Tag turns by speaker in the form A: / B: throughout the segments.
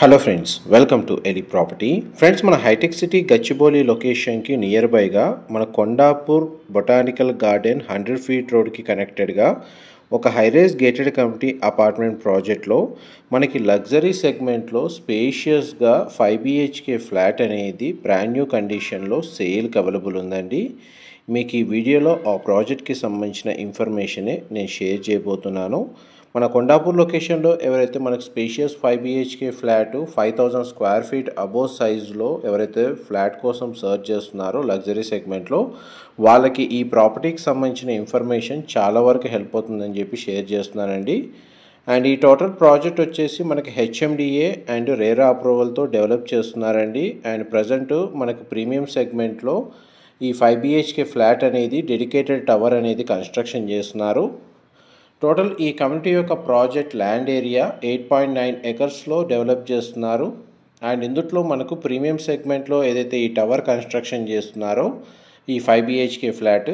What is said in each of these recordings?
A: Hello friends, welcome to Eli property. Friends, మన హైటెక్ City Gachibowli లొకేషన్కి నియర్ బైగా మన కొండాపూర్ బొటానికల్ గార్డెన్ 100 ఫీట్ రోడ్కి కనెక్టెడ్గా ఒక హైరేజ్ గేటెడ్ కమ్యూనిటీ అపార్ట్మెంట్ ప్రాజెక్ట్లో మనకి లగ్జరీ సెగ్మెంట్లో స్పేషియస్గా 5 BHK ఫ్లాట్ అనేది బ్రాండ్ న్యూ కండిషన్లో సేల్కి అవైలబుల్ ఉందండి. మీకు ఈ వీడియోలో ఆ ప్రాజెక్ట్కి సంబంధించిన ఇన్ఫర్మేషనే నేను షేర్ చేయబోతున్నాను. మన కొండాపూర్ లొకేషన్లో ఎవరైతే మనకు spacious 5 BHK flat 5000 square feet above సైజులో ఎవరైతే ఫ్లాట్ కోసం సర్చ్ చేస్తున్నారో లగ్జరీ సెగ్మెంట్లో వాళ్ళకి ఈ ప్రాపర్టీకి సంబంధించిన ఇన్ఫర్మేషన్ చాలా వరకు హెల్ప్ అవుతుందని చెప్పి షేర్ చేస్తున్నానండి. అండ్ ఈ టోటల్ ప్రాజెక్ట్ వచ్చేసి మనకి HMDA అండ్ రేరా అప్రూవల్తో డెవలప్ చేస్తున్నారండి. అండ్ ప్రజెంట్ మనకు ప్రీమియం సెగ్మెంట్లో ఈ 5 BHK ఫ్లాట్ అనేది డెడికేటెడ్ టవర్ అనేది కన్స్ట్రక్షన్ చేస్తున్నారు. టోటల్ ఈ కమ్యూనిటీ యొక్క ప్రాజెక్ట్ ల్యాండ్ ఏరియా 8.9 ఎకర్స్లో డెవలప్ చేస్తున్నారు. అండ్ ఇందులో మనకు ప్రీమియం సెగ్మెంట్లో ఏదైతే ఈ టవర్ కన్స్ట్రక్షన్ చేస్తున్నారో ఈ 5 BHK ఫ్లాట్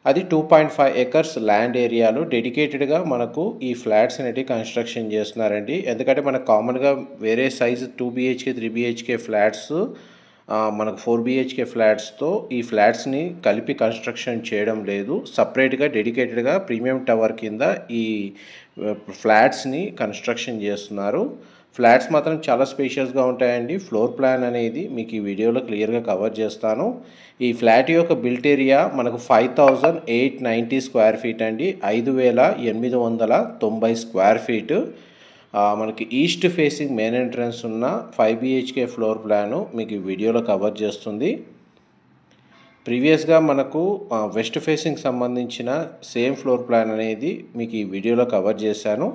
A: అది 2.5 ఎకర్స్ ల్యాండ్ ఏరియాలో డెడికేటెడ్గా మనకు ఈ ఫ్లాట్స్ అనేవి కన్స్ట్రక్షన్ చేస్తున్నారండి. ఎందుకంటే మనకు కామన్గా వేరే సైజు 2 BHK 3 BHK ఫ్లాట్స్ మనకు 4 BHK ఫ్లాట్స్తో ఈ ఫ్లాట్స్ని కలిపి కన్స్ట్రక్షన్ చేయడం లేదు. సపరేట్గా డెడికేటెడ్గా ప్రీమియం టవర్ కింద ఈ ఫ్లాట్స్ని కన్స్ట్రక్షన్ చేస్తున్నారు. ఫ్లాట్స్ మాత్రం చాలా స్పేషియస్గా ఉంటాయండి. ఫ్లోర్ ప్లాన్ అనేది మీకు ఈ వీడియోలో క్లియర్గా కవర్ చేస్తాను. ఈ ఫ్లాట్ యొక్క బిల్ట్ ఏరియా మనకు 5890 స్క్వేర్ ఫీట్ అండి. 5890 స్క్వేర్ ఫీట్. మనకి ఈస్ట్ ఫేసింగ్ మెయిన్ ఎంట్రన్స్ ఉన్న 5 BHK ఫ్లోర్ ప్లాను మీకు ఈ వీడియోలో కవర్ చేస్తుంది. ప్రీవియస్గా మనకు వెస్ట్ ఫేసింగ్ సంబంధించిన సేమ్ ఫ్లోర్ ప్లాన్ అనేది మీకు ఈ వీడియోలో కవర్ చేశాను.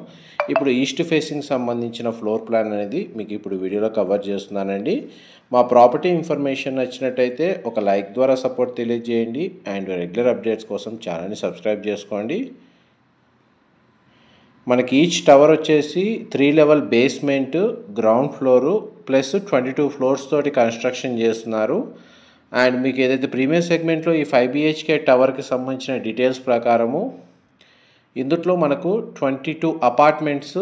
A: ఇప్పుడు ఈస్ట్ ఫేసింగ్ సంబంధించిన ఫ్లోర్ ప్లాన్ అనేది మీకు ఇప్పుడు వీడియోలో కవర్ చేస్తున్నానండి. మా ప్రాపర్టీ ఇన్ఫర్మేషన్ నచ్చినట్టయితే ఒక లైక్ ద్వారా సపోర్ట్ తెలియజేయండి. అండ్ రెగ్యులర్ అప్డేట్స్ కోసం ఛానల్ని సబ్స్క్రైబ్ చేసుకోండి. మనకి ఈచ్ టవర్ వచ్చేసి 3 level basement, ground floor plus 22 floors తోటి కన్స్ట్రక్షన్ చేస్తున్నారు. అండ్ మీకు ఏదైతే ప్రీమియం సెగ్మెంట్లో ఈ 5 BHK టవర్కి సంబంధించిన డీటెయిల్స్ ప్రకారము ఇందులో మనకు 22 అపార్ట్మెంట్స్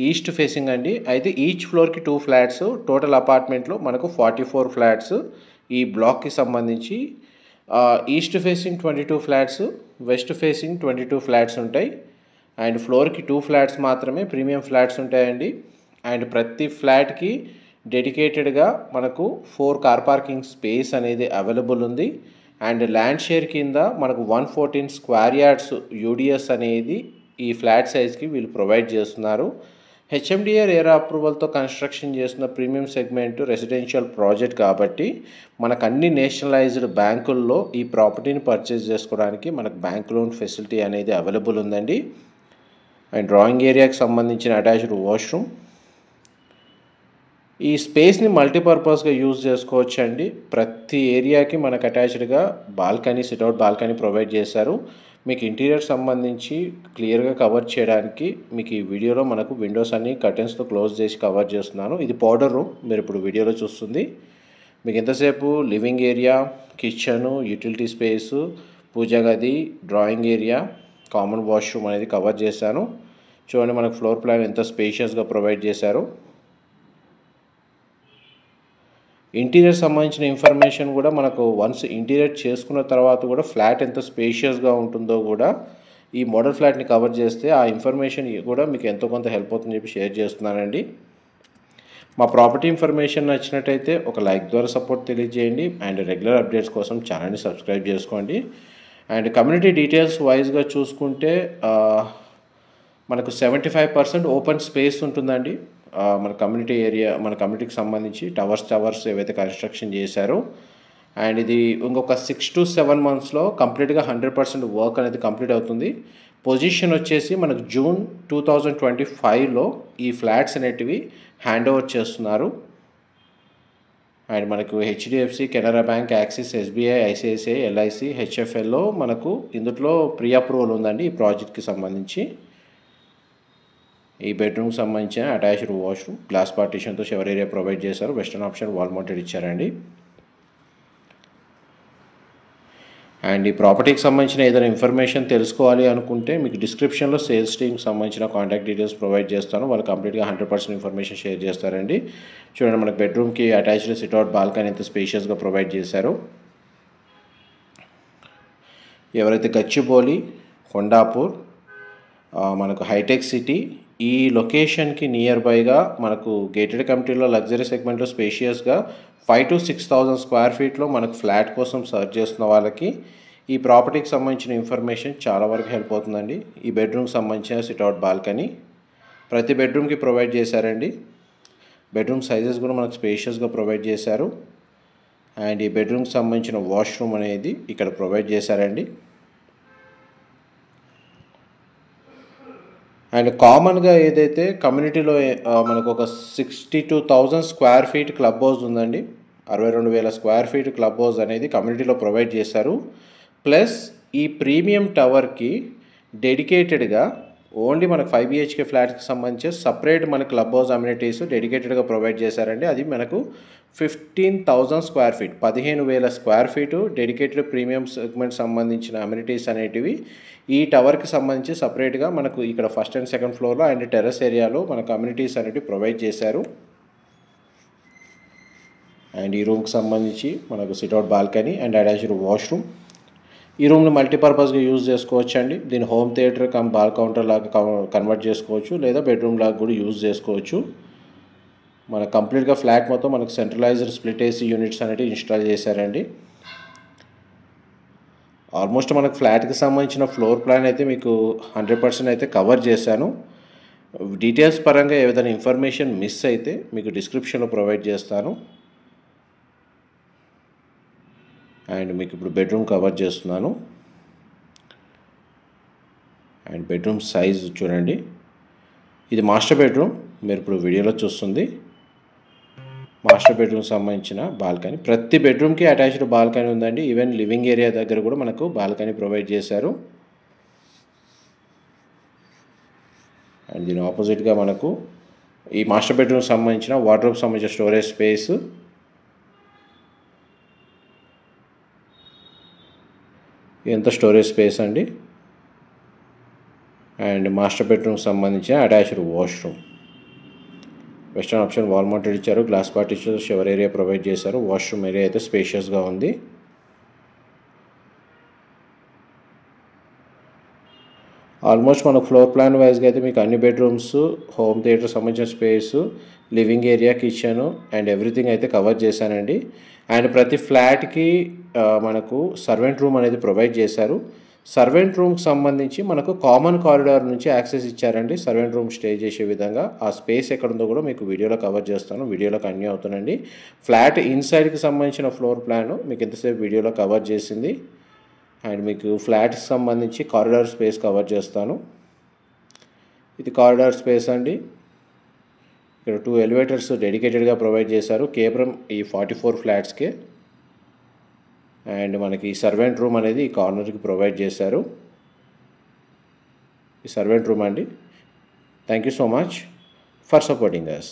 A: ఈస్ట్ ఫేసింగ్ అండి. అయితే ఈచ్ ఫ్లోర్కి 2 ఫ్లాట్స్, టోటల్ అపార్ట్మెంట్లో మనకు 44 ఫ్లాట్స్ ఈ బ్లాక్కి సంబంధించి. East facing 22 flats, west facing 22 flats ఉంటాయి. అండ్ ఫ్లోర్కి 2 ఫ్లాట్స్ మాత్రమే ప్రీమియం ఫ్లాట్స్ ఉంటాయండి. అండ్ ప్రతి ఫ్లాట్కి డెడికేటెడ్గా మనకు 4 కార్ పార్కింగ్ స్పేస్ అనేది అవైలబుల్ ఉంది. అండ్ ల్యాండ్ షేర్ కింద మనకు 114 స్క్వేర్ యార్డ్స్ UDS అనేది ఈ ఫ్లాట్ సైజ్కి వీళ్ళు ప్రొవైడ్ చేస్తున్నారు. HMDA రేరా అప్రూవల్తో కన్స్ట్రక్షన్ చేస్తున్న ప్రీమియం సెగ్మెంట్ రెసిడెన్షియల్ ప్రాజెక్ట్ కాబట్టి మనకు అన్ని నేషనలైజ్డ్ బ్యాంకుల్లో ఈ ప్రాపర్టీని పర్చేస్ చేసుకోవడానికి మనకు బ్యాంక్ లోన్ ఫెసిలిటీ అనేది అవైలబుల్ ఉందండి. అండ్ డ్రాయింగ్ ఏరియాకి సంబంధించిన అటాచ్డ్ వాష్రూమ్. ఈ స్పేస్ని మల్టీపర్పస్గా యూజ్ చేసుకోవచ్చు అండి. ప్రతి ఏరియాకి మనకు అటాచ్డ్గా బాల్కనీ, సిట్అవుట్ బాల్కనీ ప్రొవైడ్ చేశారు. మీకు ఇంటీరియర్ సంబంధించి క్లియర్గా కవర్ చేయడానికి మీకు ఈ వీడియోలో మనకు విండోస్ అన్ని కర్టెన్స్తో క్లోజ్ చేసి కవర్ చేస్తున్నాను. ఇది పౌడర్ రూమ్, మీరు ఇప్పుడు వీడియోలో చూస్తుంది. మీకు ఎంతసేపు living area, kitchen, utility space, పూజా గది, డ్రాయింగ్ ఏరియా, కామన్ వాష్రూమ్ అనేది కవర్ చేశాను. చూడండి మనకు ఫ్లోర్ ప్లాన్ ఎంత స్పేషియస్గా ప్రొవైడ్ చేశారు. ఇంటీరియర్ సంబంధించిన ఇన్ఫర్మేషన్ కూడా మనకు వన్స్ ఇంటీరియర్ చేసుకున్న తర్వాత కూడా ఫ్లాట్ ఎంత స్పేషియస్గా ఉంటుందో కూడా ఈ మోడల్ ఫ్లాట్ని కవర్ చేస్తే ఆ ఇన్ఫర్మేషన్ కూడా మీకు ఎంతో కొంత హెల్ప్ అవుతుందని చెప్పి షేర్ చేస్తున్నానండి. మా ప్రాపర్టీ ఇన్ఫర్మేషన్ నచ్చినట్టయితే ఒక లైక్ ద్వారా సపోర్ట్ తెలియజేయండి. అండ్ రెగ్యులర్ అప్డేట్స్ కోసం ఛానల్ని సబ్స్క్రైబ్ చేసుకోండి. అండ్ కమ్యూనిటీ డీటెయిల్స్ వైజ్గా చూసుకుంటే మనకు 75% ఓపెన్ స్పేస్ ఉంటుందండి. మన కమ్యూనిటీ ఏరియా, మన కమ్యూనిటీకి సంబంధించి టవర్స్ ఏవైతే కన్స్ట్రక్షన్ చేశారో. అండ్ ఇది ఇంకొక 6 to 7 monthsలో కంప్లీట్గా 100% వర్క్ అనేది కంప్లీట్ అవుతుంది. పొజిషన్ వచ్చేసి మనకు జూన్ 2025లో ఈ ఫ్లాట్స్ అనేటివి హ్యాండ్ ఓవర్ చేస్తున్నారు. అండ్ మనకు HDFC, Canara bank, axis, SBI, ICICI, LIC, HFLలో మనకు ఇందులో ప్రీ అప్రూవల్ ఉందండి ఈ ప్రాజెక్ట్కి సంబంధించి. ఈ బెడ్రూమ్కి సంబంధించిన అటాచ్డ్ వాష్రూమ్, గ్లాస్ పార్టీషన్తో షవర్ ఏరియా ప్రొవైడ్ చేశారు. వెస్టర్న్ ఆప్షన్ వాల్ మౌంటెడ్ ఇచ్చారండి. అండ్ ఈ ప్రాపర్టీకి సంబంధించిన ఏదైనా ఇన్ఫర్మేషన్ తెలుసుకోవాలి అనుకుంటే మీకు డిస్క్రిప్షన్లో సేల్స్ టీమ్కి సంబంధించిన కాంటాక్ట్ డీటెయిల్స్ ప్రొవైడ్ చేస్తాను. వాళ్ళు కంప్లీట్గా 100% ఇన్ఫర్మేషన్ షేర్ చేస్తారండి. చూడండి, మనకు బెడ్రూమ్కి అటాచ్డ్ సిట్అవుట్ బాల్కనీ ఎంత స్పేషియస్గా ప్రొవైడ్ చేశారు. ఎవరైతే గచ్చిబౌలి, కొండాపూర్, మనకు హైటెక్ సిటీ ఈ లొకేషన్కి నియర్ బైగా మనకు గేటెడ్ కమ్యూనిటీలో లగ్జరీ సెగ్మెంట్లో స్పేషియస్గా 5,000 to 6,000 స్క్వేర్ ఫీట్లో మనకు ఫ్లాట్ కోసం సర్చ్ చేస్తున్న వాళ్ళకి ఈ ప్రాపర్టీకి సంబంధించిన ఇన్ఫర్మేషన్ చాలా వరకు హెల్ప్ అవుతుందండి. ఈ బెడ్రూమ్కి సంబంధించిన సిట్అవుట్ బాల్కనీ ప్రతి బెడ్రూమ్కి ప్రొవైడ్ చేశారండి. బెడ్రూమ్ సైజెస్ కూడా మనకు స్పేషియస్గా ప్రొవైడ్ చేశారు. అండ్ ఈ బెడ్రూమ్కి సంబంధించిన వాష్రూమ్ అనేది ఇక్కడ ప్రొవైడ్ చేశారండి. అండ్ కామన్గా ఏదైతే కమ్యూనిటీలో మనకు ఒక 62,000 స్క్వేర్ ఫీట్ క్లబ్ హౌస్ ఉందండి. 62,000 స్క్వేర్ ఫీట్ క్లబ్ హౌస్ అనేది కమ్యూనిటీలో ప్రొవైడ్ చేశారు. ప్లస్ ఈ ప్రీమియం టవర్కి డెడికేటెడ్గా ఓన్లీ మనకు 5 BHK ఫ్లాట్స్కి సంబంధించి సపరేట్ మన క్లబ్ హౌస్ అమ్యూనిటీస్ డెడికేటెడ్గా ప్రొవైడ్ చేశారండి. అది మనకు 15,000 square feet 15,000 square feet dedicated premium segment సంబంధించిన అమ్యూనిటీస్ అనేటివి ఈ టవర్కి సంబంధించి సపరేట్గా మనకు ఇక్కడ ఫస్ట్ అండ్ సెకండ్ ఫ్లోర్లో అండ్ టెర్రస్ ఏరియాలో మన కమ్యూనిటీస్ అనేవి ప్రొవైడ్ చేశారు. అండ్ ఈ రూమ్కి సంబంధించి మనకు sit-out balcony and attached washroom. ఈ రూమ్ని మల్టీపర్పస్గా యూజ్ చేసుకోవచ్చు అండి. దీని home theatre come bar counter లాగా కన్వర్ట్ చేసుకోవచ్చు, లేదా బెడ్రూమ్ లాగా కూడా యూజ్ చేసుకోవచ్చు. మనకు కంప్లీట్గా ఫ్లాట్ మొత్తం మనకు సెంట్రలైజ్డ్ స్ప్లిట్ ఏసీ యూనిట్స్ అనేవి ఇన్స్టాల్ చేశారండి. ఆల్మోస్ట్ మనకు ఫ్లాట్కి సంబంధించిన ఫ్లోర్ ప్లాన్ అయితే మీకు 100% అయితే కవర్ చేశాను. డీటెయిల్స్ పరంగా ఏదైనా ఇన్ఫర్మేషన్ మిస్ అయితే మీకు డిస్క్రిప్షన్లో ప్రొవైడ్ చేస్తాను. అండ్ మీకు ఇప్పుడు బెడ్రూమ్ కవర్ చేస్తున్నాను. అండ్ బెడ్రూమ్ సైజ్ చూడండి, ఇది మాస్టర్ బెడ్రూమ్. మీరు ఇప్పుడు వీడియోలో చూస్తుంది మాస్టర్ బెడ్రూమ్కి సంబంధించిన బాల్కనీ. ప్రతి బెడ్రూమ్కి అటాచ్డ్ బాల్కనీ ఉందండి. ఈవెన్ లివింగ్ ఏరియా దగ్గర కూడా మనకు బాల్కనీ ప్రొవైడ్ చేశారు. అండ్ దీని ఆపోజిట్గా మనకు ఈ మాస్టర్ బెడ్రూమ్కి సంబంధించిన వార్డ్రోబ్కి సంబంధించిన స్టోరేజ్ స్పేస్, ఎంత స్టోరేజ్ స్పేస్ అండి. అండ్ మాస్టర్ బెడ్రూమ్కి సంబంధించిన attached washroom. Western option wall mounted ఇచ్చారు. Glass partition shower area provide చేశారు. వాష్రూమ్ ఏరియా అయితే స్పేషియస్గా ఉంది. ఆల్మోస్ట్ మన ఫ్లోర్ ప్లాన్ వైజ్గా అయితే మీకు అన్ని బెడ్రూమ్స్, హోమ్ థియేటర్ సంబంధించిన space, living area, kitchen and everything అయితే కవర్ చేశానండి. అండ్ ప్రతి ఫ్లాట్కి మనకు సర్వెంట్ రూమ్ అనేది ప్రొవైడ్ చేశారు. సర్వెంట్ రూమ్కి సంబంధించి మనకు కామన్ కారిడార్ నుంచి యాక్సెస్ ఇచ్చారండి. సర్వెంట్ రూమ్ స్టే చేసే విధంగా ఆ స్పేస్ ఎక్కడుందో కూడా మీకు వీడియోలో కవర్ చేస్తాను. వీడియోలో కన్యూ అవుతానండి. ఫ్లాట్ ఇన్సైడ్కి సంబంధించిన ఫ్లోర్ ప్లాన్ మీకు ఎంతసేపు వీడియోలో కవర్ చేసింది. అండ్ మీకు ఫ్లాట్కి సంబంధించి కారిడార్ స్పేస్ కవర్ చేస్తాను. ఇది కారిడార్ స్పేస్ అండి. ఇక్కడ 2 ఎలివేటర్స్ డెడికేటెడ్గా ప్రొవైడ్ చేశారు కేవలం ఈ 44 ఫ్లాట్స్కే. అండ్ మనకి సర్వెంట్ రూమ్ అనేది ఈ కార్నర్కి ప్రొవైడ్ చేశారు. ఈ సర్వెంట్ రూమ్ అండి. Thank you so much for supporting us.